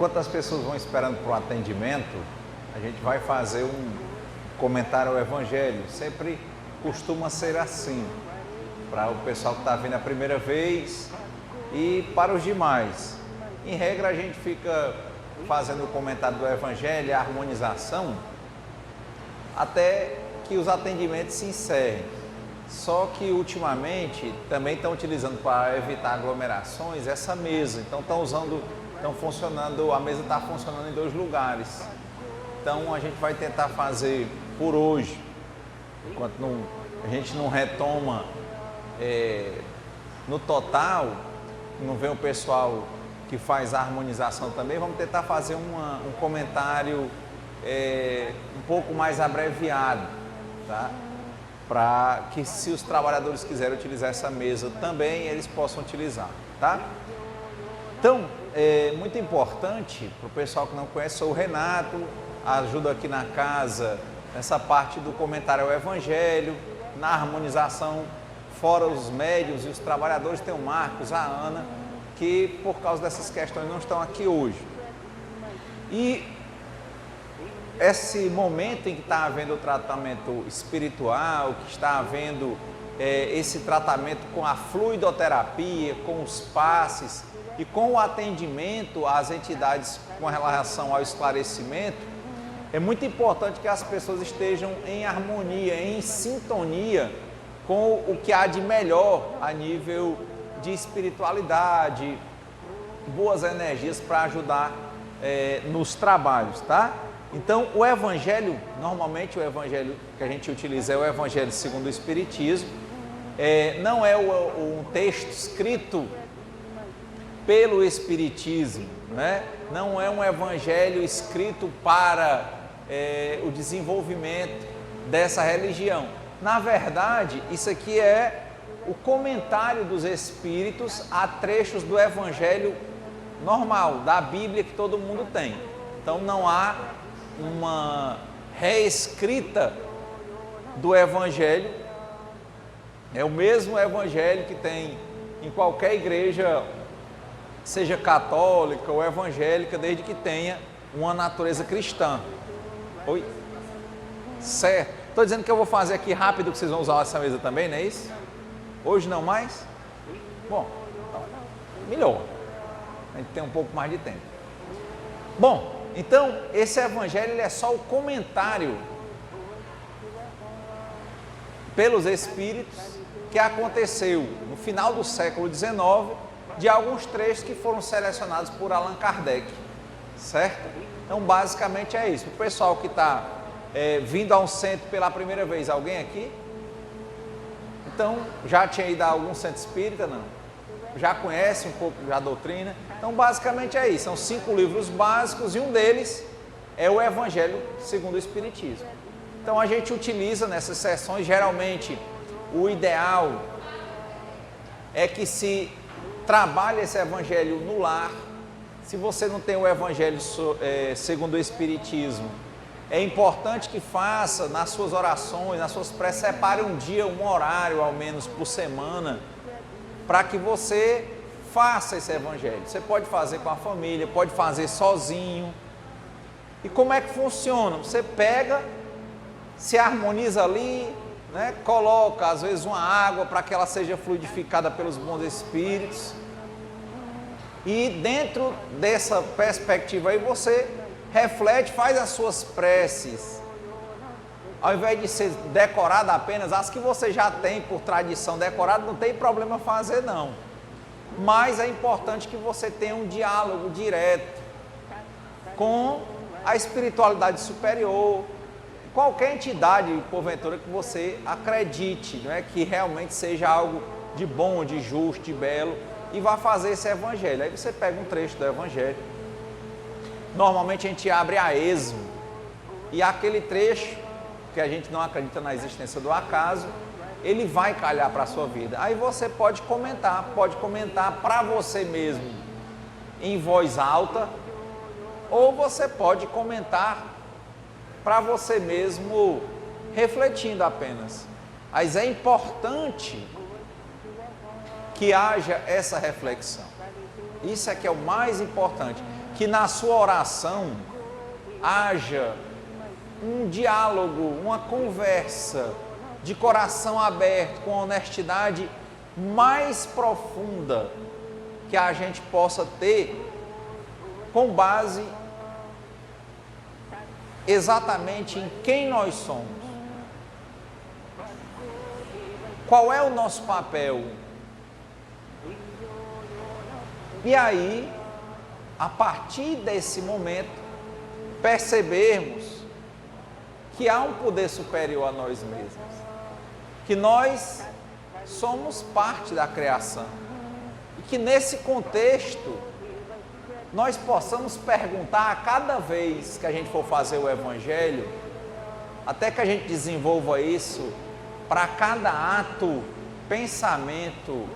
enquanto as pessoas vão esperando para o atendimento, a gente vai fazer um comentário ao Evangelho. Sempre costuma ser assim, para o pessoal que está vindo a primeira vez e para os demais. Em regra, a gente fica fazendo o comentário do Evangelho, a harmonização, até que os atendimentos se encerrem. Só que ultimamente também estão utilizando para evitar aglomerações essa mesa. Então a mesa está funcionando em 2 lugares. Então a gente vai tentar fazer por hoje, enquanto a gente não retoma no total, não vem o pessoal que faz a harmonização também, vamos tentar fazer um comentário um pouco mais abreviado, tá? Para que, se os trabalhadores quiserem utilizar essa mesa também, eles possam utilizar, tá? Então, é muito importante para o pessoal que não conhece, sou o Renato, ajudo aqui na casa nessa parte do comentário ao Evangelho, na harmonização, fora os médiuns e os trabalhadores, tem o Marcos, a Ana, que por causa dessas questões não estão aqui hoje. E esse momento em que está havendo o tratamento espiritual, que está havendo esse tratamento com a fluidoterapia, com os passes e com o atendimento às entidades com relação ao esclarecimento, é muito importante que as pessoas estejam em harmonia, em sintonia com o que há de melhor a nível de espiritualidade, boas energias para ajudar nos trabalhos, tá? Então, o Evangelho, normalmente o Evangelho que a gente utiliza é o Evangelho segundo o Espiritismo, não é um texto escrito pelo Espiritismo, né? Não é um Evangelho escrito para o desenvolvimento dessa religião. Na verdade, isso aqui é o comentário dos Espíritos a trechos do Evangelho normal, da Bíblia que todo mundo tem. Então, não há uma reescrita do Evangelho, é o mesmo Evangelho que tem em qualquer igreja, seja católica ou evangélica, desde que tenha uma natureza cristã. Oi? Certo. Estou dizendo que eu vou fazer aqui rápido, que vocês vão usar essa mesa também, não é isso? Hoje não mais? Bom, então, melhor. A gente tem um pouco mais de tempo. Bom, então, esse Evangelho ele é só o comentário pelos Espíritos que aconteceu no final do século XIX, de alguns trechos que foram selecionados por Allan Kardec, certo? Então, basicamente é isso. O pessoal que está vindo a um centro pela primeira vez, alguém aqui? Então, já tinha ido a algum centro espírita? Não. Já conhece um pouco da doutrina? Então, basicamente é isso. São 5 livros básicos e um deles é o Evangelho segundo o Espiritismo. Então, a gente utiliza nessas sessões, geralmente, o ideal é que se trabalhe esse Evangelho no lar. Se você não tem o Evangelho segundo o Espiritismo, é importante que faça nas suas orações, nas suas preces, separe um dia, um horário ao menos por semana, para que você faça esse Evangelho. Você pode fazer com a família, pode fazer sozinho. E como é que funciona? Você pega, se harmoniza ali, né? Coloca às vezes uma água para que ela seja fluidificada pelos bons espíritos. E dentro dessa perspectiva aí você reflete, faz as suas preces. Ao invés de ser decorada apenas, as que você já tem por tradição decorada, não tem problema fazer não. Mas é importante que você tenha um diálogo direto com a espiritualidade superior, qualquer entidade, porventura, que você acredite, não é? Que realmente seja algo de bom, de justo, de belo, e vá fazer esse Evangelho. Aí você pega um trecho do Evangelho. Normalmente a gente abre a Êxodo, e aquele trecho, que a gente não acredita na existência do acaso, ele vai calhar para a sua vida. Aí você pode comentar para você mesmo em voz alta, ou você pode comentar para você mesmo refletindo apenas. Mas é importante que haja essa reflexão. Isso é que é o mais importante. que na sua oração haja um diálogo, uma conversa de coração aberto, com honestidade mais profunda que a gente possa ter, com base exatamente em quem nós somos. Qual é o nosso papel? E aí, a partir desse momento, percebermos que há um poder superior a nós mesmos, que nós somos parte da criação e que nesse contexto nós possamos perguntar a cada vez que a gente for fazer o Evangelho, até que a gente desenvolva isso para cada ato, pensamento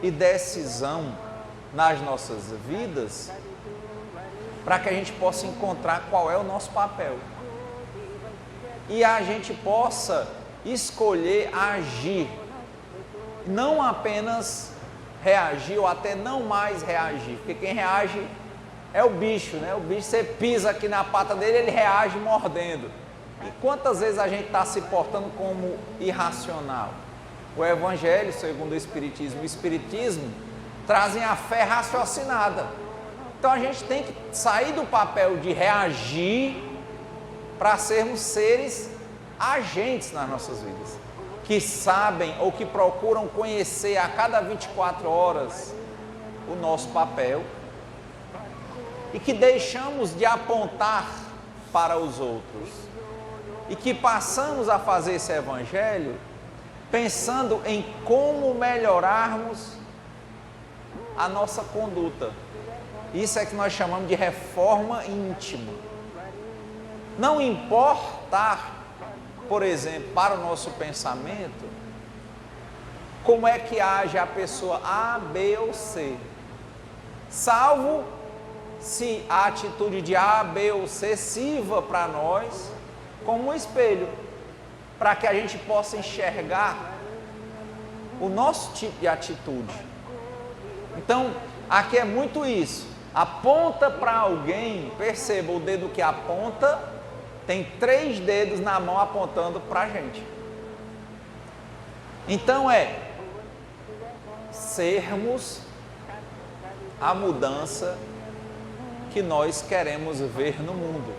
e decisão nas nossas vidas, para que a gente possa encontrar qual é o nosso papel e a gente possa escolher agir, não apenas reagir ou até não mais reagir, porque quem reage é o bicho, né? O bicho, você pisa aqui na pata dele, ele reage mordendo. E quantas vezes a gente está se portando como irracional? O Evangelho, segundo o Espiritismo trazem a fé raciocinada. Então a gente tem que sair do papel de reagir para sermos seres agentes nas nossas vidas, que sabem ou que procuram conhecer a cada 24 horas o nosso papel e que deixamos de apontar para os outros e que passamos a fazer esse Evangelho pensando em como melhorarmos a nossa conduta. Isso é que nós chamamos de reforma íntima. Não importar, por exemplo, para o nosso pensamento, como é que age a pessoa A, B ou C, salvo se a atitude de A, B ou C sirva para nós como um espelho, para que a gente possa enxergar o nosso tipo de atitude. Então, aqui é muito isso. Aponta para alguém, perceba, o dedo que aponta tem 3 dedos na mão apontando para a gente. Então sermos a mudança que nós queremos ver no mundo.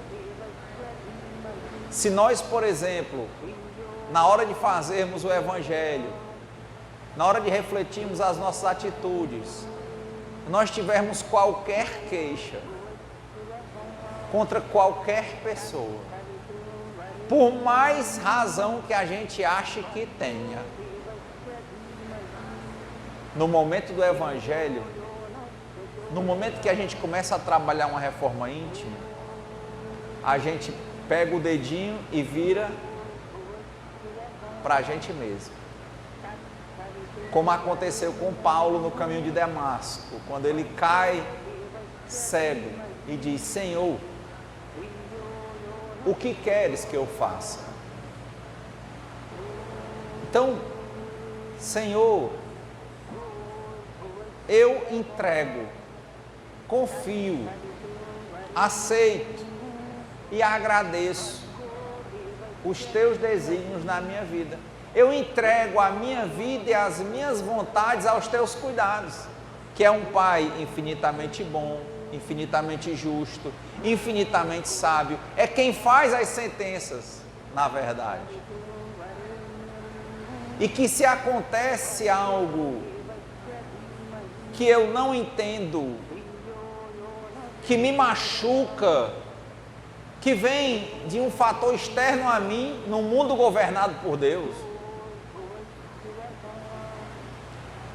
Se nós, por exemplo, na hora de fazermos o Evangelho, na hora de refletirmos as nossas atitudes, nós tivermos qualquer queixa contra qualquer pessoa, por mais razão que a gente ache que tenha, no momento do Evangelho, no momento que a gente começa a trabalhar uma reforma íntima, a gente pega o dedinho e vira para a gente mesmo. Como aconteceu com Paulo no caminho de Damasco, quando ele cai cego e diz: Senhor, o que queres que eu faça? Então, Senhor, eu entrego, confio, aceito e agradeço os teus desígnios na minha vida. Eu entrego a minha vida e as minhas vontades aos teus cuidados, que é um Pai infinitamente bom, infinitamente justo, infinitamente sábio, é quem faz as sentenças, na verdade. E que se acontece algo que eu não entendo, que me machuca, que vem de um fator externo a mim, num mundo governado por Deus,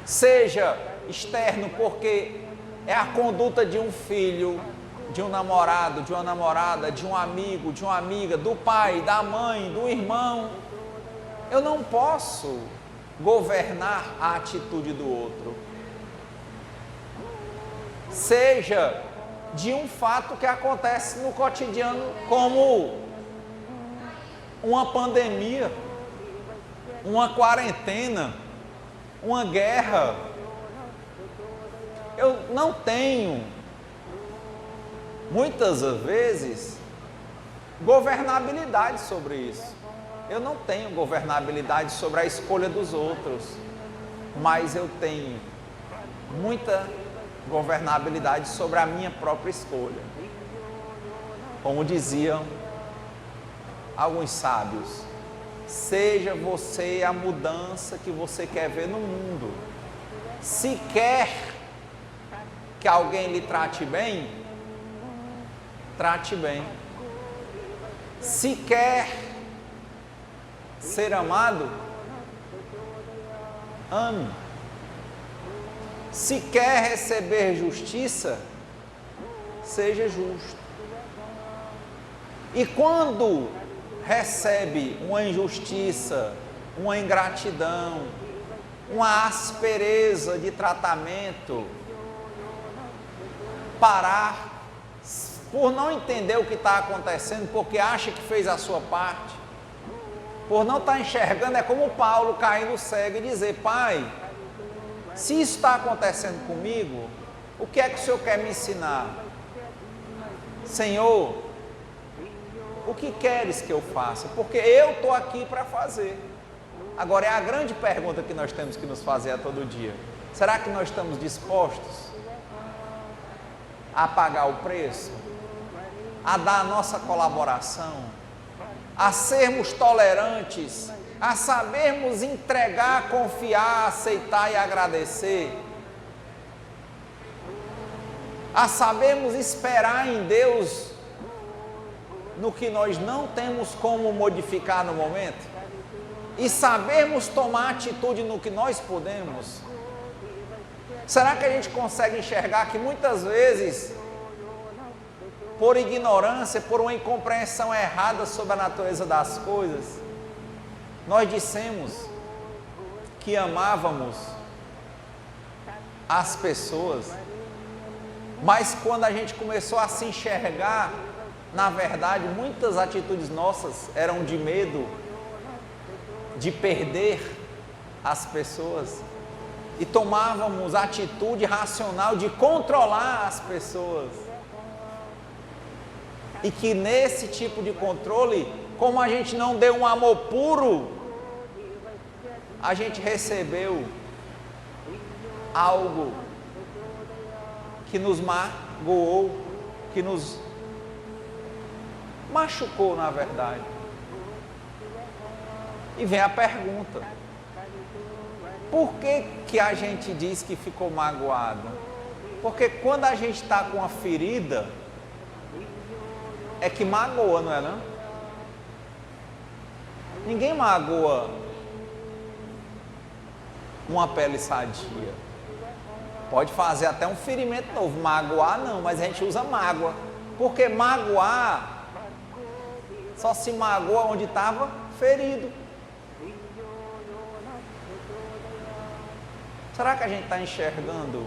seja externo porque é a conduta de um filho, de um namorado, de uma namorada, de um amigo, de uma amiga, do pai, da mãe, do irmão, eu não posso governar a atitude do outro. Seja de um fato que acontece no cotidiano, como uma pandemia, uma quarentena, uma guerra. Eu não tenho muitas vezes, governabilidade sobre isso. Eu não tenho governabilidade sobre a escolha dos outros, mas eu tenho muita governabilidade sobre a minha própria escolha. Como diziam alguns sábios, seja você a mudança que você quer ver no mundo. Se quer que alguém lhe trate bem, trate bem. Se quer ser amado, ame. Se quer receber justiça, seja justo. E quando recebe uma injustiça, uma ingratidão, uma aspereza de tratamento, parar, por não entender o que está acontecendo, porque acha que fez a sua parte, por não estar enxergando, é como Paulo caindo cego e dizer: Pai, se isso está acontecendo comigo, o que é que o Senhor quer me ensinar? Senhor, o que queres que eu faça? Porque eu estou aqui para fazer. Agora, é a grande pergunta que nós temos que nos fazer a todo dia: será que nós estamos dispostos a pagar o preço? A dar a nossa colaboração? A sermos tolerantes? A sabermos entregar, confiar, aceitar e agradecer? A sabermos esperar em Deus no que nós não temos como modificar no momento? E sabermos tomar atitude no que nós podemos? Será que a gente consegue enxergar que muitas vezes, por ignorância, por uma incompreensão errada sobre a natureza das coisas, nós dissemos que amávamos as pessoas, mas quando a gente começou a se enxergar, na verdade, muitas atitudes nossas eram de medo de perder as pessoas, e tomávamos a atitude racional de controlar as pessoas. E que nesse tipo de controle, como a gente não deu um amor puro, a gente recebeu algo que nos magoou, que nos machucou, na verdade. E vem a pergunta: por que a gente diz que ficou magoado? Porque quando a gente está com uma ferida, é que magoa, não é não? Ninguém magoa uma pele sadia. Pode fazer até um ferimento novo, magoar não, mas a gente usa mágoa. Porque magoar, só se magoa onde estava ferido. Será que a gente está enxergando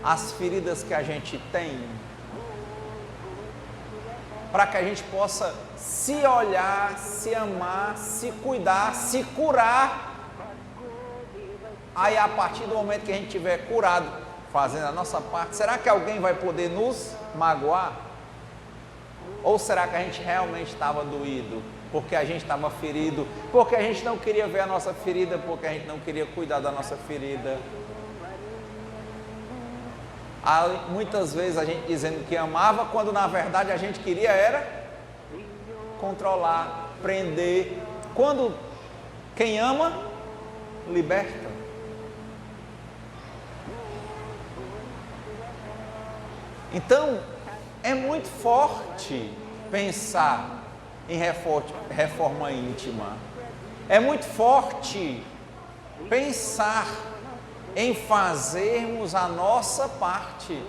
as feridas que a gente tem? Para que a gente possa se olhar, se amar, se cuidar, se curar. Aí, a partir do momento que a gente estiver curado, fazendo a nossa parte, será que alguém vai poder nos magoar? Ou será que a gente realmente estava doído? Porque a gente estava ferido, porque a gente não queria ver a nossa ferida, porque a gente não queria cuidar da nossa ferida. Há muitas vezes a gente dizendo que amava, quando na verdade a gente queria era controlar, prender. Quando quem ama, liberta. Então, é muito forte pensar em reforma íntima. É muito forte pensar em fazermos a nossa parte.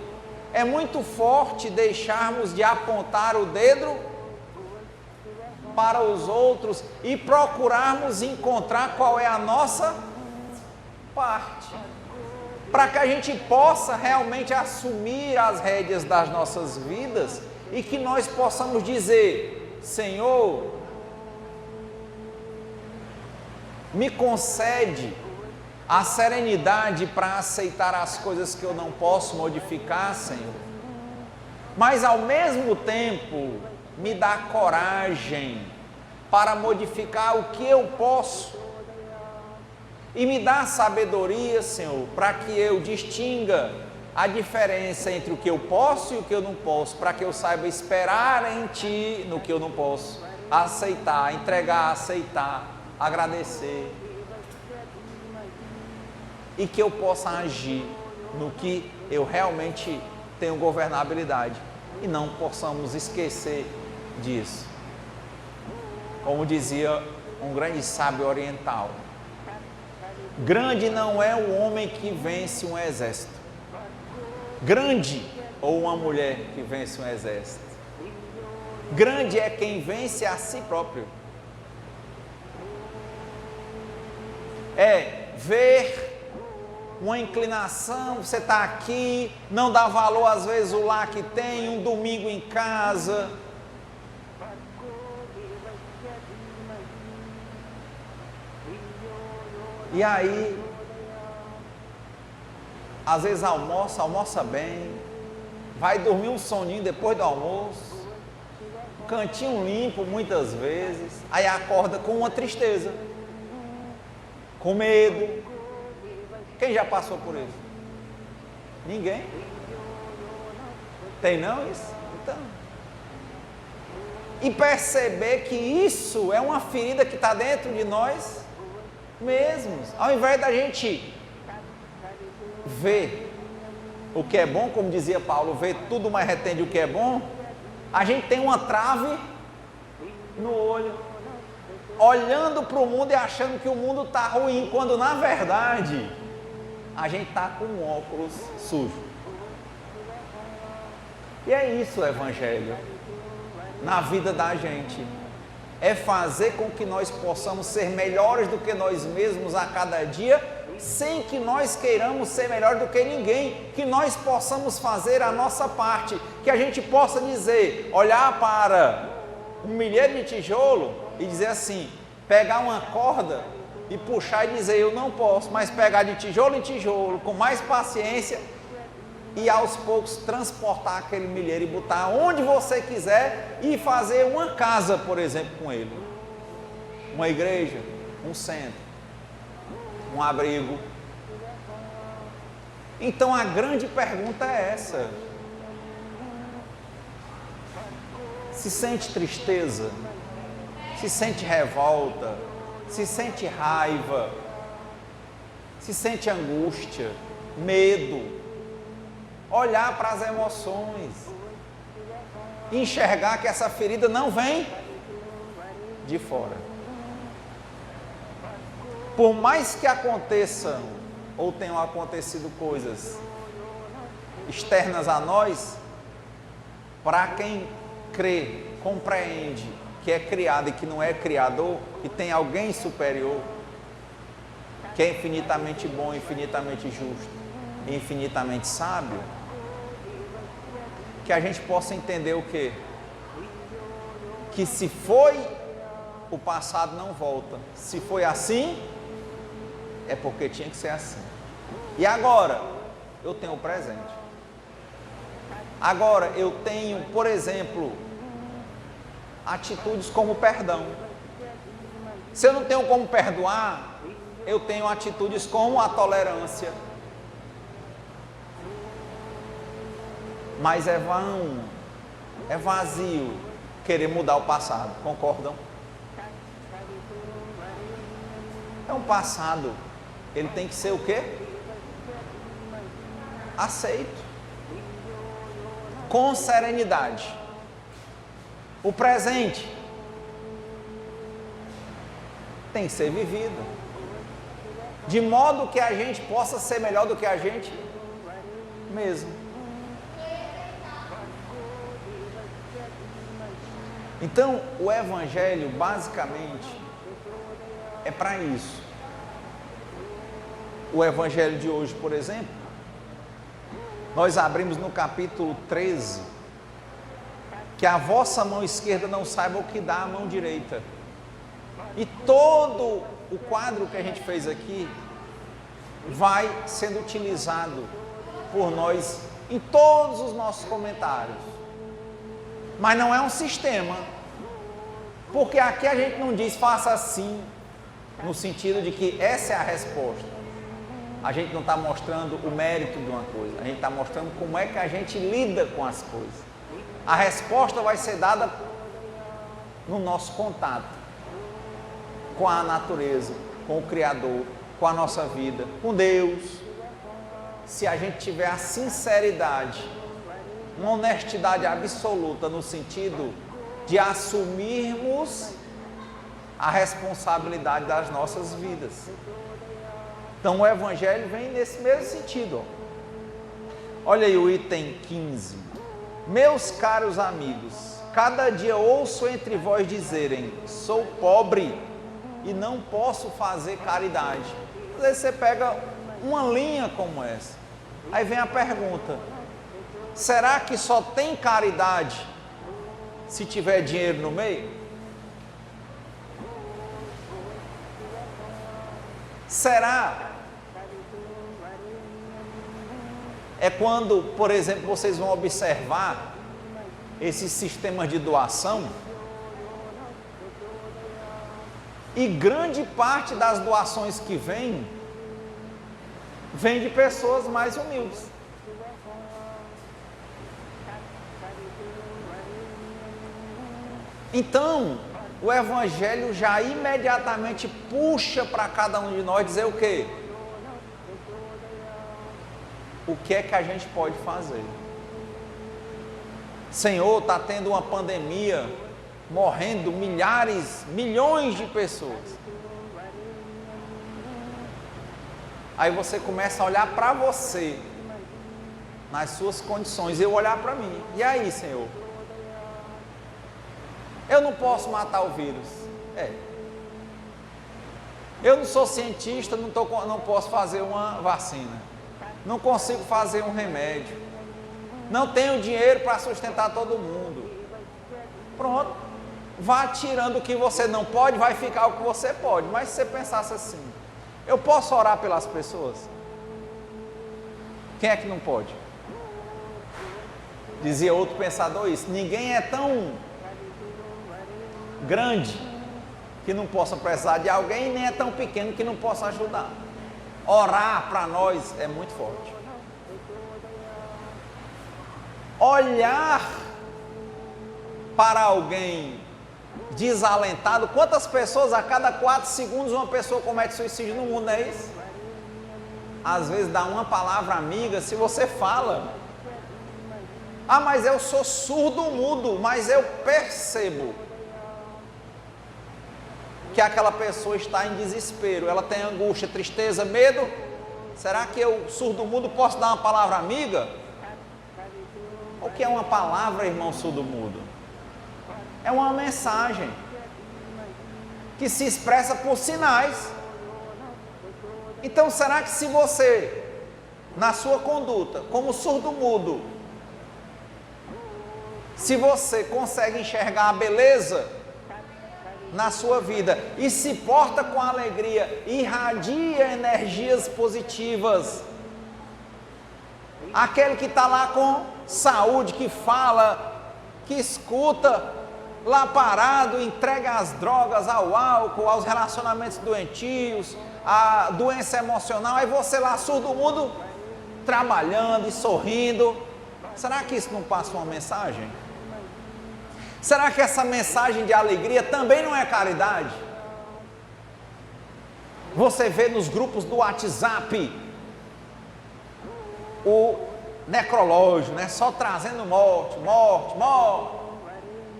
É muito forte deixarmos de apontar o dedo para os outros e procurarmos encontrar qual é a nossa parte, para que a gente possa realmente assumir as rédeas das nossas vidas e que nós possamos dizer: Senhor, me concede a serenidade para aceitar as coisas que eu não posso modificar, Senhor. mas ao mesmo tempo me dá coragem para modificar o que eu posso e me dá sabedoria, Senhor, para que eu distinga a diferença entre o que eu posso e o que eu não posso, para que eu saiba esperar em Ti no que eu não posso, aceitar, entregar, aceitar, agradecer, e que eu possa agir no que eu realmente tenho governabilidade e não possamos esquecer disso. Como dizia um grande sábio oriental, grande não é o homem que vence um exército, grande ou uma mulher que vence um exército, grande é quem vence a si próprio. É ver uma inclinação, você está aqui, não dá valor às vezes o lar que tem, um domingo em casa. E aí, às vezes almoça bem, vai dormir um soninho depois do almoço, cantinho limpo muitas vezes, aí acorda com uma tristeza, com medo. Quem já passou por isso? Ninguém? Tem não isso? Então. E perceber que isso é uma ferida que está dentro de nós mesmos. Ao invés da gente ver o que é bom, como dizia Paulo, ver tudo, mas retende o que é bom, a gente tem uma trave no olho, olhando para o mundo e achando que o mundo está ruim, quando na verdade a gente está com um óculos sujo. E é isso o Evangelho na vida da gente, é fazer com que nós possamos ser melhores do que nós mesmos a cada dia, sem que nós queiramos ser melhor do que ninguém, que nós possamos fazer a nossa parte, que a gente possa dizer, olhar para um milheiro de tijolo e dizer assim, pegar uma corda e puxar e dizer, eu não posso, mas pegar de tijolo em tijolo, com mais paciência, e aos poucos transportar aquele milheiro e botar onde você quiser e fazer uma casa, por exemplo, com ele. Uma igreja, um centro, um abrigo. Então a grande pergunta é essa. Se sente tristeza? Se sente revolta? Se sente raiva? Se sente angústia? Medo? Olhar para as emoções, enxergar que essa ferida não vem de fora. Por mais que aconteçam ou tenham acontecido coisas externas a nós, para quem crê, compreende que é criado e que não é criador, que tem alguém superior, que é infinitamente bom, infinitamente justo, infinitamente sábio, que a gente possa entender o quê? Que se foi, o passado não volta. Se foi assim, é porque tinha que ser assim. E agora, eu tenho o presente. Agora, eu tenho, por exemplo, atitudes como perdão. Se eu não tenho como perdoar, eu tenho atitudes como a tolerância. Mas é vão, é vazio querer mudar o passado, concordam? Então o passado, ele tem que ser o quê? Aceito, com serenidade. O presente tem que ser vivido, de modo que a gente possa ser melhor do que a gente mesmo. Então, o Evangelho, basicamente, é para isso. O Evangelho de hoje, por exemplo, nós abrimos no capítulo 13, que a vossa mão esquerda não saiba o que dá a mão direita. E todo o quadro que a gente fez aqui vai sendo utilizado por nós em todos os nossos comentários. Mas não é um sistema. Porque aqui a gente não diz faça assim, no sentido de que essa é a resposta. A gente não está mostrando o mérito de uma coisa, a gente está mostrando como é que a gente lida com as coisas. A resposta vai ser dada no nosso contato com a natureza, com o Criador, com a nossa vida, com Deus. Se a gente tiver a sinceridade, uma honestidade absoluta no sentido de assumirmos a responsabilidade das nossas vidas. Então o Evangelho vem nesse mesmo sentido. Olha aí o item 15. Meus caros amigos, cada dia ouço entre vós dizerem, sou pobre e não posso fazer caridade. Às vezes você pega uma linha como essa, aí vem a pergunta, será que só tem caridade se tiver dinheiro no meio? Será? É quando, por exemplo, vocês vão observar esses sistemas de doação e grande parte das doações que vem de pessoas mais humildes. Então, o Evangelho já imediatamente puxa para cada um de nós dizer o quê? O que é que a gente pode fazer? Senhor, está tendo uma pandemia, morrendo milhares, milhões de pessoas. Aí você começa a olhar para você, nas suas condições, eu olhar para mim. E aí, Senhor? Eu não posso matar o vírus. Eu não sou cientista, não posso fazer uma vacina. Não consigo fazer um remédio. Não tenho dinheiro para sustentar todo mundo. Pronto. Vá tirando o que você não pode, vai ficar o que você pode. Mas se você pensasse assim, eu posso orar pelas pessoas? Quem é que não pode? Dizia outro pensador isso, ninguém é tão grande que não possa precisar de alguém, nem é tão pequeno que não possa ajudar. Orar para nós é muito forte. Olhar para alguém desalentado, quantas pessoas a cada 4 segundos uma pessoa comete suicídio no mundo, não é isso? Às vezes dá uma palavra amiga, se você fala, mas eu sou surdo mudo, mas eu percebo que aquela pessoa está em desespero, ela tem angústia, tristeza, medo. Será que eu, surdo mudo, posso dar uma palavra amiga? O que é uma palavra, irmão surdo mudo? É uma mensagem que se expressa por sinais. Então, será que se você, na sua conduta, como surdo mudo, se você consegue enxergar a beleza na sua vida e se porta com alegria, irradia energias positivas, aquele que está lá com saúde, que fala, que escuta, lá parado, entrega as drogas, ao álcool, aos relacionamentos doentios, à doença emocional, aí você lá surdo mudo, trabalhando e sorrindo. Será que isso não passa uma mensagem? Será que essa mensagem de alegria também não é caridade? Você vê nos grupos do WhatsApp o necrológio, né? Só trazendo morte, morte, morte.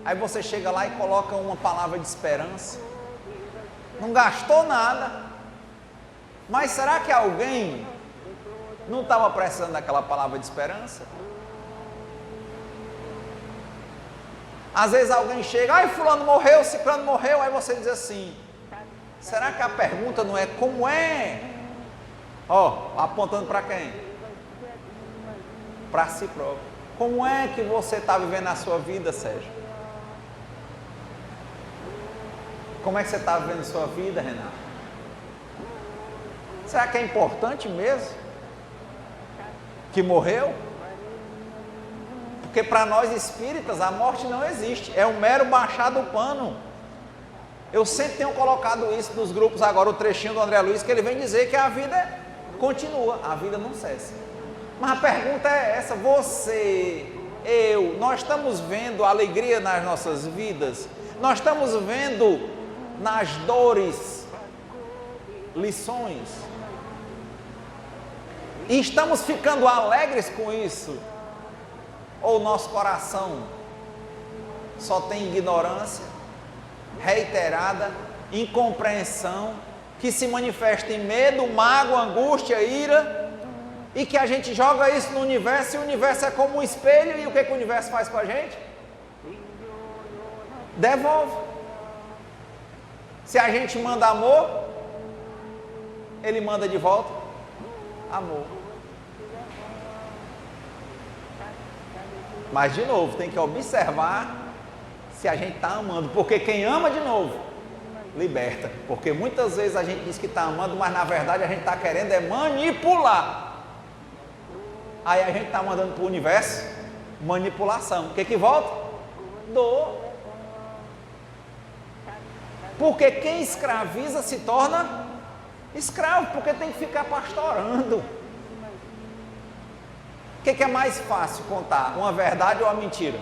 Aí você chega lá e coloca uma palavra de esperança. Não gastou nada. Mas será que alguém não estava precisando daquela palavra de esperança? Às vezes alguém chega, ai, fulano morreu, ciclano morreu, aí você diz assim, será que a pergunta não é como é? Apontando para quem? Para si próprio. Como é que você está vivendo a sua vida, Sérgio? Como é que você está vivendo a sua vida, Renato? Será que é importante mesmo? Que morreu? Porque para nós espíritas a morte não existe, é um mero baixar do pano. Eu sempre tenho colocado isso nos grupos agora, o trechinho do André Luiz, que ele vem dizer que a vida continua, a vida não cessa. Mas a pergunta é essa: você, eu, nós estamos vendo alegria nas nossas vidas? Nós estamos vendo nas dores lições? E estamos ficando alegres com isso? Ou nosso coração só tem ignorância reiterada, incompreensão, que se manifesta em medo, mágoa, angústia, ira, e que a gente joga isso no universo, e o universo é como um espelho, e o que o universo faz com a gente? Devolve. Se a gente manda amor, ele manda de volta amor. Mas de novo, tem que observar se a gente está amando, porque quem ama, de novo, liberta. Porque muitas vezes a gente diz que está amando, mas na verdade a gente está querendo é manipular. Aí a gente está mandando para o universo manipulação. O que volta? Dor. Porque quem escraviza se torna escravo, porque tem que ficar pastorando. O que é mais fácil contar? Uma verdade ou uma mentira?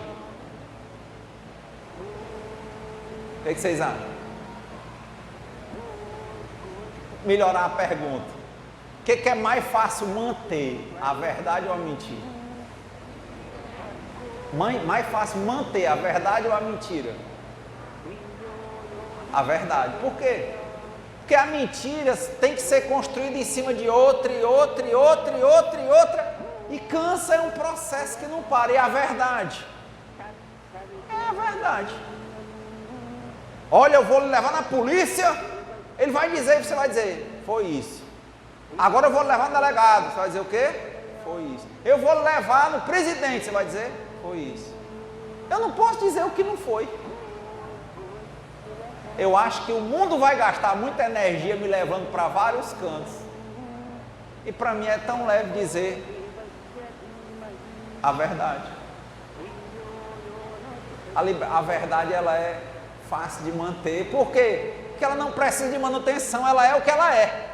O que vocês acham? Melhorar a pergunta. O que é mais fácil manter? A verdade ou a mentira? Mais fácil manter a verdade ou a mentira? A verdade. Por quê? Porque a mentira tem que ser construída em cima de outra, e outra, e outra, e outra, e outra, e cansa, é um processo que não para. E a verdade? É a verdade. Olha, eu vou lhe levar na polícia, ele vai dizer, e você vai dizer, foi isso. Agora eu vou levar no delegado, você vai dizer o quê? Foi isso. Eu vou levar no presidente, você vai dizer, foi isso. Eu não posso dizer o que não foi. Eu acho que o mundo vai gastar muita energia me levando para vários cantos. E para mim é tão leve dizer a verdade. A verdade, ela é fácil de manter. Por quê? Porque ela não precisa de manutenção, ela é o que ela é.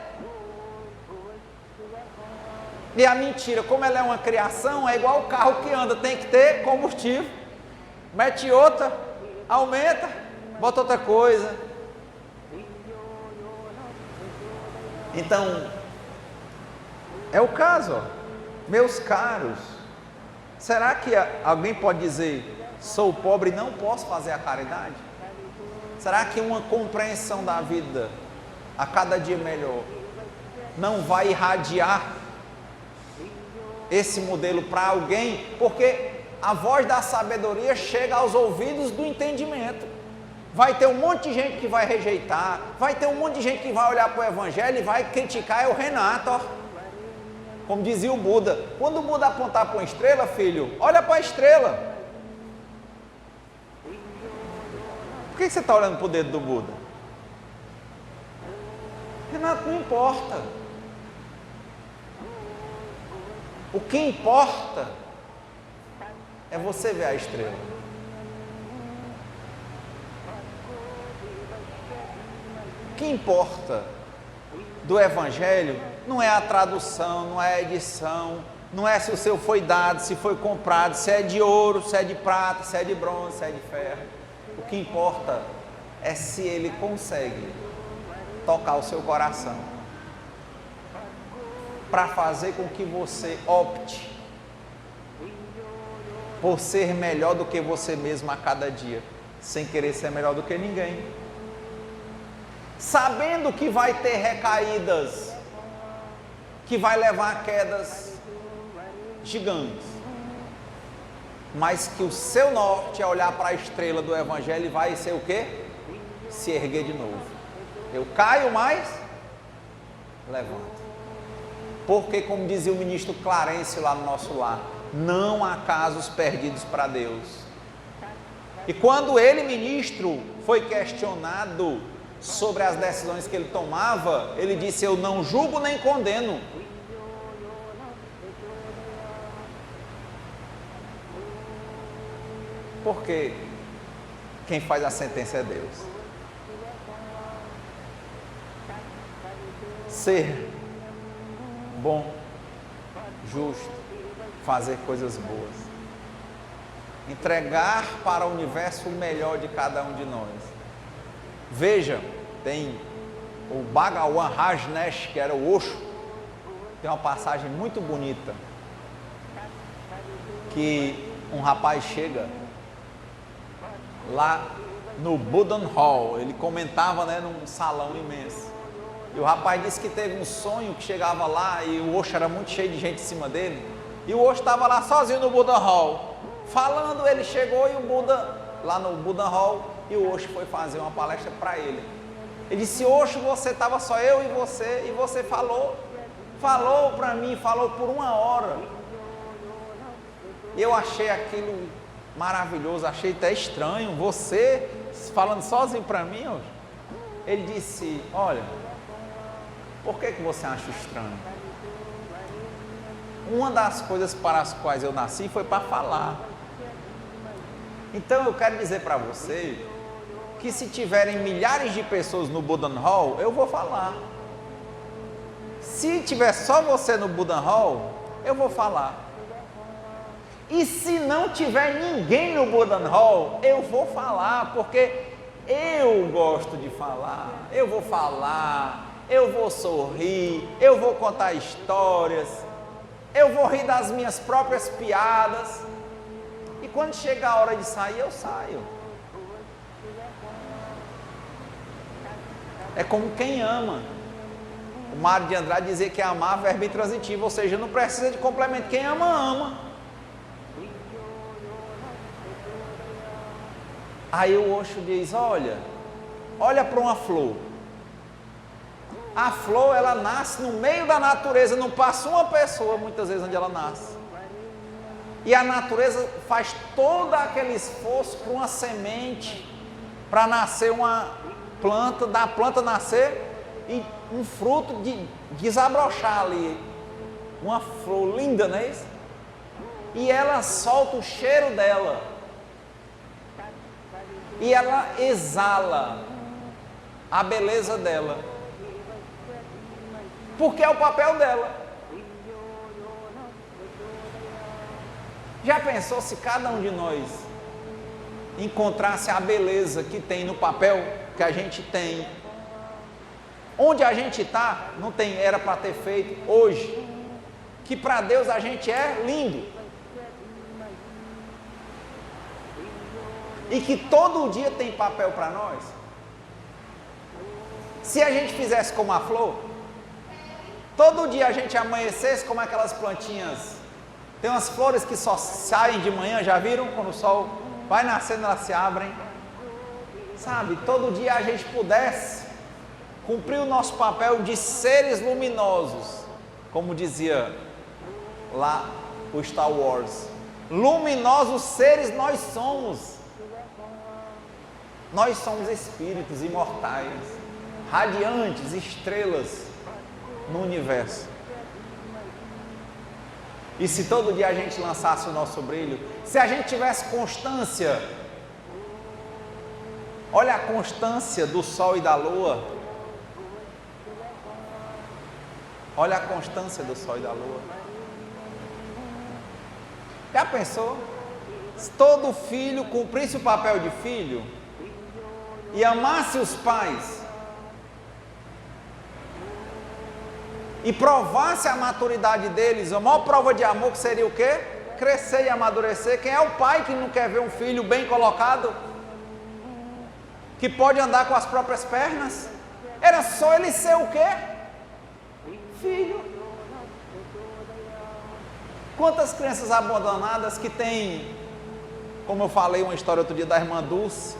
E a mentira, como ela é uma criação, é igual o carro que anda, tem que ter combustível. Mete outra, aumenta, bota outra coisa. Então, é o caso, ó. Meus caros, será que alguém pode dizer, sou pobre e não posso fazer a caridade? Será que uma compreensão da vida a cada dia melhor não vai irradiar esse modelo para alguém? Porque a voz da sabedoria chega aos ouvidos do entendimento. Vai ter um monte de gente que vai rejeitar, vai ter um monte de gente que vai olhar para o Evangelho e vai criticar, é o Renato, ó. Como dizia o Buda, quando o Buda apontar para uma estrela, filho, olha para a estrela. Por que você está olhando para o dedo do Buda? Renato, não importa. O que importa é você ver a estrela. O que importa do Evangelho não é a tradução, não é a edição, não é se o seu foi dado, se foi comprado, se é de ouro, se é de prata, se é de bronze, se é de ferro. O que importa é se ele consegue tocar o seu coração para fazer com que você opte por ser melhor do que você mesmo a cada dia, sem querer ser melhor do que ninguém, sabendo que vai ter recaídas, que vai levar a quedas gigantes, mas que o seu norte é olhar para a estrela do Evangelho e vai ser o quê? Se erguer de novo. Eu caio, mas levanto. Porque, como dizia o ministro Clarence lá no nosso lar, não há casos perdidos para Deus. E quando ele, ministro, foi questionado sobre as decisões que ele tomava, ele disse, eu não julgo nem condeno. Porque quem faz a sentença é Deus. Ser bom, justo, fazer coisas boas, entregar para o universo o melhor de cada um de nós. Veja, tem o Bhagawan Rajneesh, que era o Osho, tem uma passagem muito bonita, que um rapaz chega lá no Buddha Hall, ele comentava, né, num salão imenso, e o rapaz disse que teve um sonho que chegava lá e o Osho era muito cheio de gente em cima dele, e o Osho estava lá sozinho no Buddha Hall, falando. Ele chegou e o Buda, lá no Buddha Hall, e o Osho foi fazer uma palestra para ele. Ele disse: Osho, você estava só eu e você falou para mim, falou por 1 hora. E eu achei aquilo maravilhoso, achei até estranho, você falando sozinho para mim, Osho. Ele disse: olha, por que você acha estranho? Uma das coisas para as quais eu nasci foi para falar. Então eu quero dizer para você que se tiverem milhares de pessoas no Buddha Hall, eu vou falar. Se tiver só você no Buddha Hall, eu vou falar. E se não tiver ninguém no Buddha Hall, eu vou falar, porque eu gosto de falar. Eu vou falar, eu vou sorrir, eu vou contar histórias, eu vou rir das minhas próprias piadas. E quando chega a hora de sair, eu saio. É como quem ama. O Mário de Andrade dizia que amar é verbo intransitivo, ou seja, não precisa de complemento. Quem ama, ama. Aí o Osho diz: olha para uma flor. A flor, ela nasce no meio da natureza, não passa uma pessoa muitas vezes onde ela nasce. E a natureza faz todo aquele esforço para uma semente, para nascer uma planta, da planta nascer e um fruto de desabrochar ali. Uma flor linda, não é isso? E ela solta o cheiro dela. E ela exala a beleza dela. Porque é o papel dela. Já pensou se cada um de nós encontrasse a beleza que tem no papel que a gente tem? Onde a gente está, não tem era para ter feito hoje. Que para Deus a gente é lindo. E que todo dia tem papel para nós. Se a gente fizesse como a flor, todo dia a gente amanhecesse como aquelas plantinhas. Tem umas flores que só saem de manhã, já viram? Quando o sol vai nascendo, elas se abrem. Sabe, todo dia a gente pudesse cumprir o nosso papel de seres luminosos, como dizia lá o Star Wars. Luminosos seres nós somos. Nós somos espíritos imortais, radiantes, estrelas no universo. E se todo dia a gente lançasse o nosso brilho, se a gente tivesse constância, olha a constância do sol e da lua, olha a constância do sol e da lua. Já pensou? Se todo filho cumprisse o papel de filho e amasse os pais e provasse a maturidade deles, a maior prova de amor que seria o quê? Crescer e amadurecer. Quem é o pai que não quer ver um filho bem colocado? Que pode andar com as próprias pernas? Era só ele ser o quê? Filho. Quantas crianças abandonadas que tem, como eu falei uma história outro dia da irmã Dulce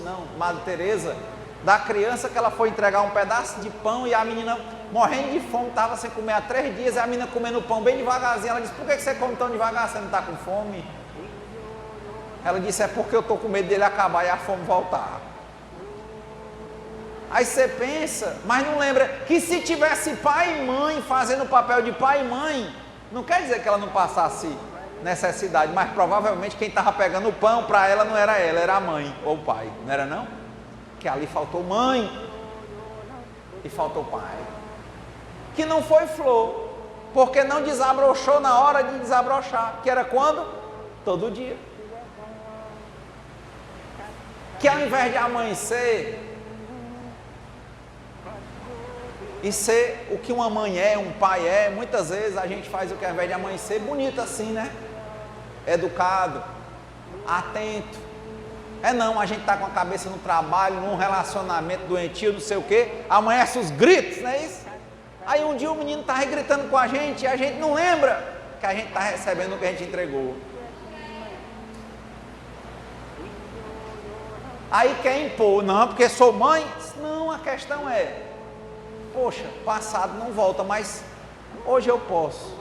não, Madre Teresa, da criança que ela foi entregar um pedaço de pão e a menina morrendo de fome, estava sem comer há 3 dias, e a menina comendo o pão bem devagarzinho. Ela disse: por que você come tão devagar, você não está com fome? Ela disse: é porque eu estou com medo dele acabar e a fome voltar. Aí você pensa, mas não lembra que se tivesse pai e mãe fazendo o papel de pai e mãe, não quer dizer que ela não passasse necessidade, mas provavelmente quem estava pegando o pão para ela não era ela, era a mãe ou o pai, não era não? Que ali faltou mãe e faltou pai. Que não foi flor, porque não desabrochou na hora de desabrochar, que era quando? Todo dia. Que ao invés de amanhecer e ser o que uma mãe é, um pai é, muitas vezes a gente faz o que ao invés de amanhecer, bonito assim, né? Educado, atento. Não, a gente está com a cabeça no trabalho, num relacionamento doentio, não sei o quê, amanhece os gritos, não é isso? Aí um dia o menino está gritando com a gente e a gente não lembra que a gente está recebendo o que a gente entregou. Aí quer impor, não, porque sou mãe. Não, a questão é, poxa, passado não volta, mas hoje eu posso.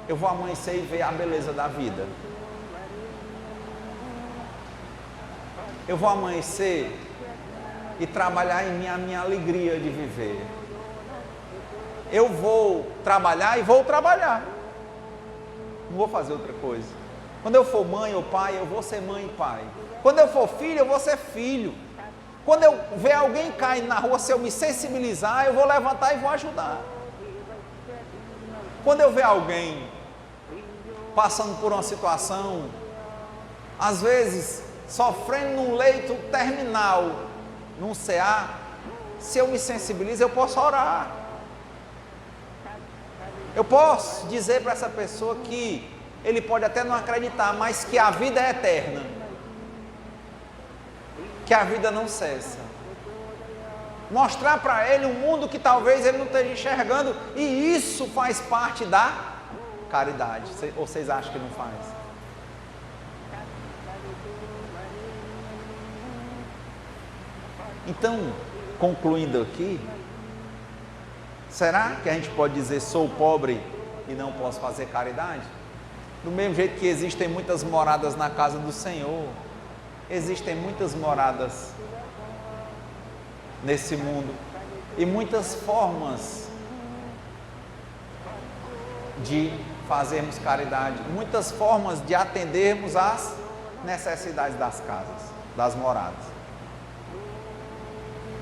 Eu vou amanhecer e ver a beleza da vida. Eu vou amanhecer e trabalhar em mim a minha alegria de viver. Eu vou trabalhar e vou trabalhar. Não vou fazer outra coisa. Quando eu for mãe ou pai, eu vou ser mãe e pai. Quando eu for filho, eu vou ser filho. Quando eu ver alguém caindo na rua, se eu me sensibilizar, eu vou levantar e vou ajudar. Quando eu ver alguém passando por uma situação, às vezes sofrendo num leito terminal, num CA, se eu me sensibilizo, eu posso orar. Eu posso dizer para essa pessoa que ele pode até não acreditar, mas que a vida é eterna. Que a vida não cessa. Mostrar para ele um mundo que talvez ele não esteja enxergando, e isso faz parte da caridade. Ou vocês acham que não faz? Então, concluindo aqui, será que a gente pode dizer sou pobre e não posso fazer caridade? Do mesmo jeito que existem muitas moradas na casa do Senhor, existem muitas moradas nesse mundo e muitas formas de fazermos caridade, muitas formas de atendermos às necessidades das casas, das moradas.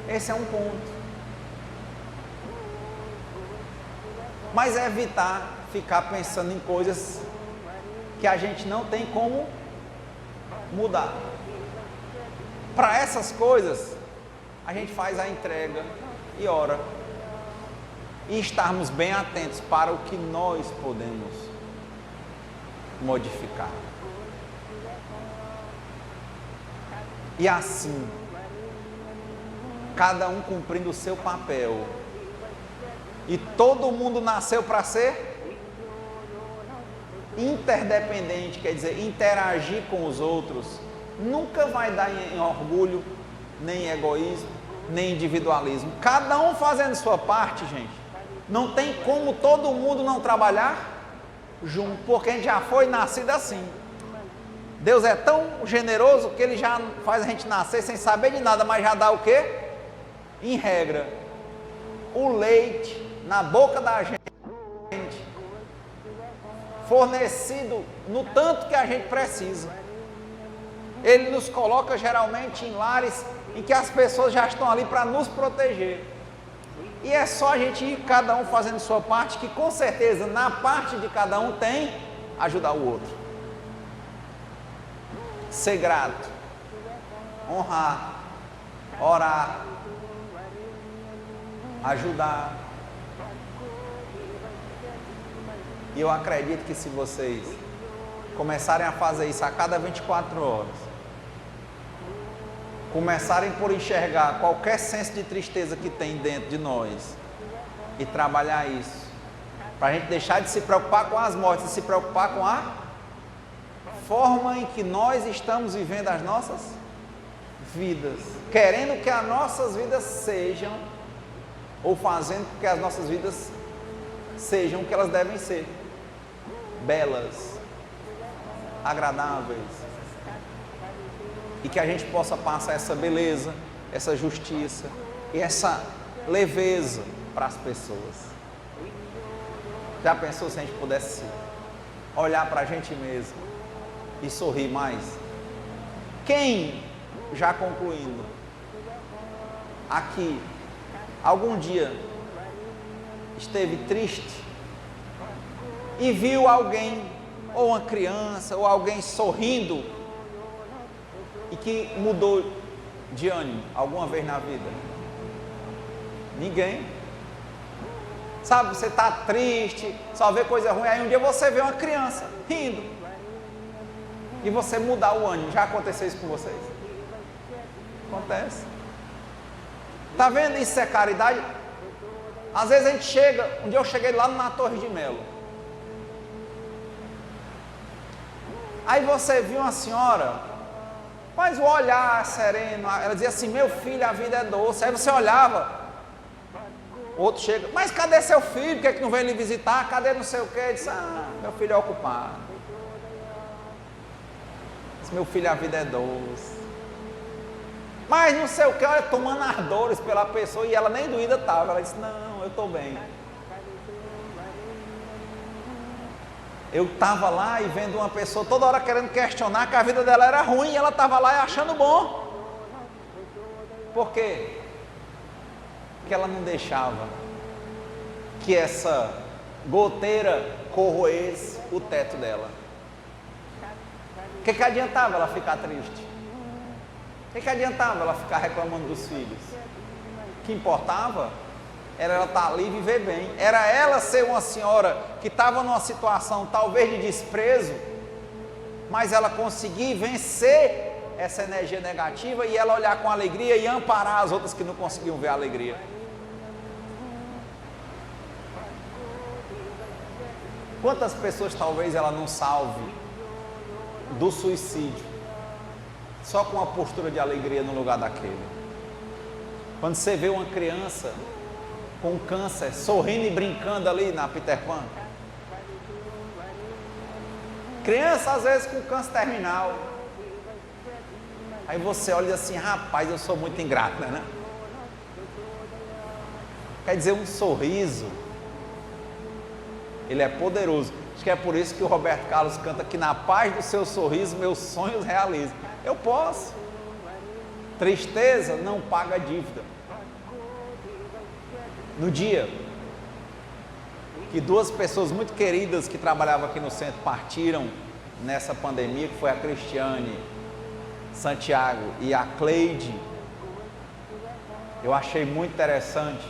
Esse é um ponto. Mas é evitar ficar pensando em coisas que a gente não tem como mudar. Para essas coisas, a gente faz a entrega e ora. E estarmos bem atentos para o que nós podemos modificar. E assim, cada um cumprindo o seu papel. E todo mundo nasceu para ser interdependente, quer dizer, interagir com os outros. Nunca vai dar em orgulho, nem em egoísmo, nem em individualismo. Cada um fazendo sua parte, gente. Não tem como todo mundo não trabalhar junto, porque a gente já foi nascido assim. Deus é tão generoso que Ele já faz a gente nascer sem saber de nada, mas já dá o quê? Em regra, o leite na boca da gente, fornecido no tanto que a gente precisa. Ele nos coloca geralmente em lares em que as pessoas já estão ali para nos proteger. E é só a gente ir, cada um fazendo sua parte, que com certeza na parte de cada um tem ajudar o outro. Ser grato, honrar, orar, ajudar. E eu acredito que se vocês começarem a fazer isso a cada 24 horas, começarem por enxergar qualquer senso de tristeza que tem dentro de nós e trabalhar isso, para a gente deixar de se preocupar com as mortes e se preocupar com a forma em que nós estamos vivendo as nossas vidas, querendo que as nossas vidas sejam, ou fazendo com que as nossas vidas sejam o que elas devem ser: belas, agradáveis, e que a gente possa passar essa beleza, essa justiça e essa leveza para as pessoas. Já pensou se a gente pudesse olhar para a gente mesmo e sorrir mais? Quem, já concluindo, aqui, algum dia esteve triste e viu alguém, ou uma criança, ou alguém sorrindo e que mudou de ânimo alguma vez na vida? Ninguém. Sabe, você está triste, só vê coisa ruim, aí um dia você vê uma criança rindo e você mudar o ânimo. Já aconteceu isso com vocês? Acontece. Está vendo? Isso é caridade. Às vezes a gente chega, um dia eu cheguei lá na Torre de Melo, aí você viu uma senhora, mas o olhar sereno, ela dizia assim: meu filho, a vida é doce. Aí você olhava, outro chega: mas cadê seu filho? Por que não vem lhe visitar? Cadê não sei o quê? Diz: ah, meu filho é ocupado. Diz: meu filho, a vida é doce. Mas não sei o que, olha, tomando ardores pela pessoa, e ela nem doída estava. Ela disse: não, eu estou bem. Eu estava lá e vendo uma pessoa toda hora querendo questionar que a vida dela era ruim, e ela estava lá achando bom. Por quê? Porque ela não deixava que essa goteira corroesse o teto dela. O que adiantava ela ficar triste? O que adiantava ela ficar reclamando dos filhos? O que importava era ela estar ali e viver bem. Era ela ser uma senhora que estava numa situação talvez de desprezo, mas ela conseguir vencer essa energia negativa e ela olhar com alegria e amparar as outras que não conseguiam ver a alegria. Quantas pessoas talvez ela não salve do suicídio só com uma postura de alegria no lugar daquele? Quando você vê uma criança com câncer sorrindo e brincando ali na Peter Pan, criança às vezes com câncer terminal, aí você olha assim: rapaz, eu sou muito ingrato, né? Quer dizer, um sorriso, ele é poderoso. Acho que é por isso que o Roberto Carlos canta que na paz do seu sorriso meus sonhos realizam. Eu posso. Tristeza não paga dívida. No dia que duas pessoas muito queridas que trabalhavam aqui no centro partiram nessa pandemia, que foi a Cristiane Santiago e a Cleide, eu achei muito interessante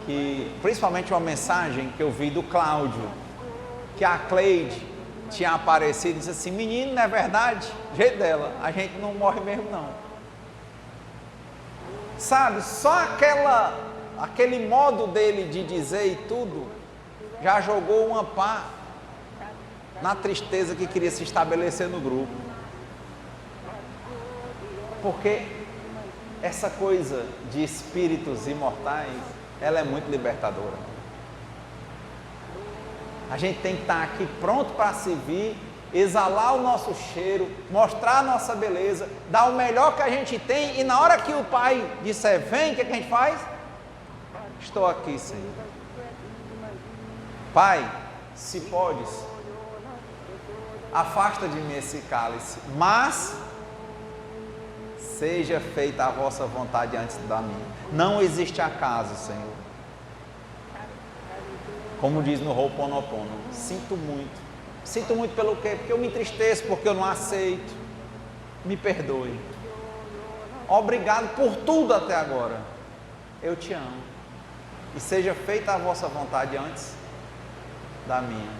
que, principalmente uma mensagem que eu vi do Cláudio, que a Cleide tinha aparecido e disse assim: menino, não é verdade? Jeito dela, a gente não morre mesmo não. Sabe, só aquele modo dele de dizer e tudo, já jogou uma pá na tristeza que queria se estabelecer no grupo. Porque essa coisa de espíritos imortais, ela é muito libertadora. A gente tem que estar aqui pronto para servir, exalar o nosso cheiro, mostrar a nossa beleza, dar o melhor que a gente tem, e na hora que o Pai disser vem, o que a gente faz? Estou aqui, Senhor. Pai, se podes, afasta de mim esse cálice, mas seja feita a vossa vontade antes da minha. Não existe acaso, Senhor. Como diz no Ho'oponopono, sinto muito pelo quê? Porque eu me entristeço, porque eu não aceito, me perdoe, obrigado por tudo até agora, eu te amo, e seja feita a vossa vontade antes da minha.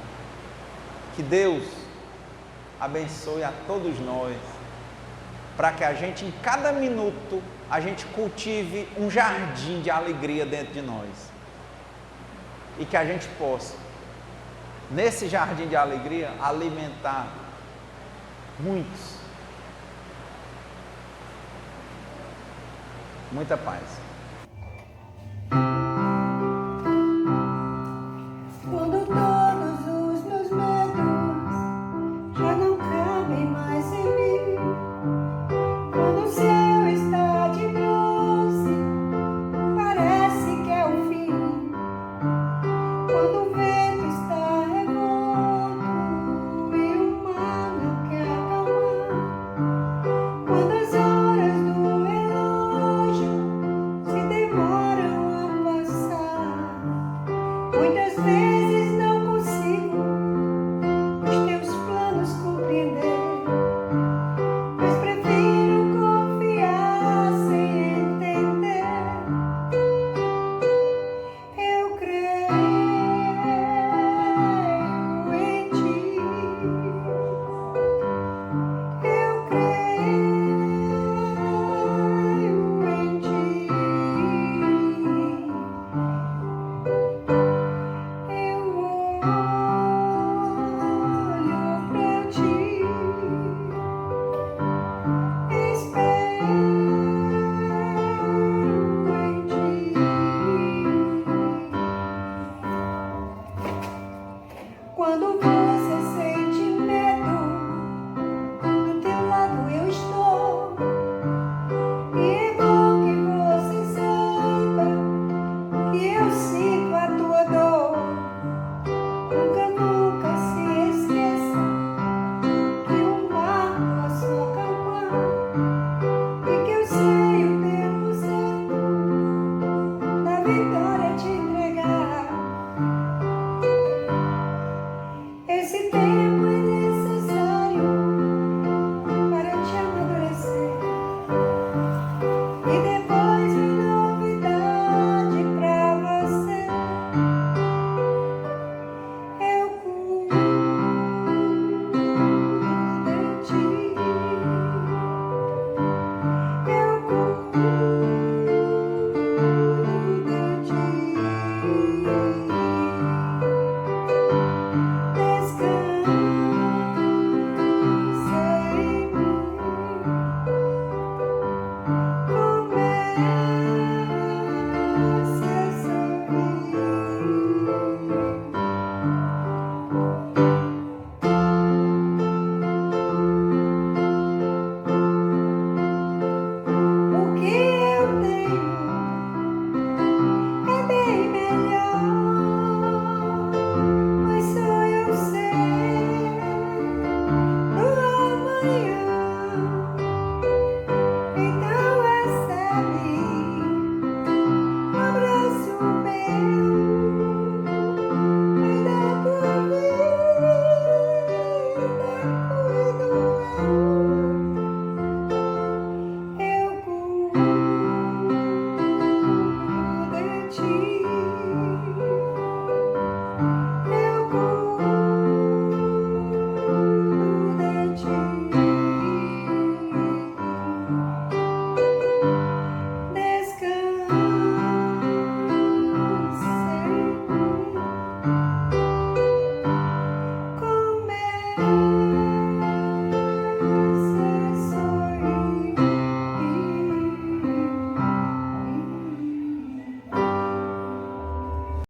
Que Deus abençoe a todos nós, para que a gente, em cada minuto, a gente cultive um jardim de alegria dentro de nós, e que a gente possa, nesse jardim de alegria, alimentar muitos. Muita paz.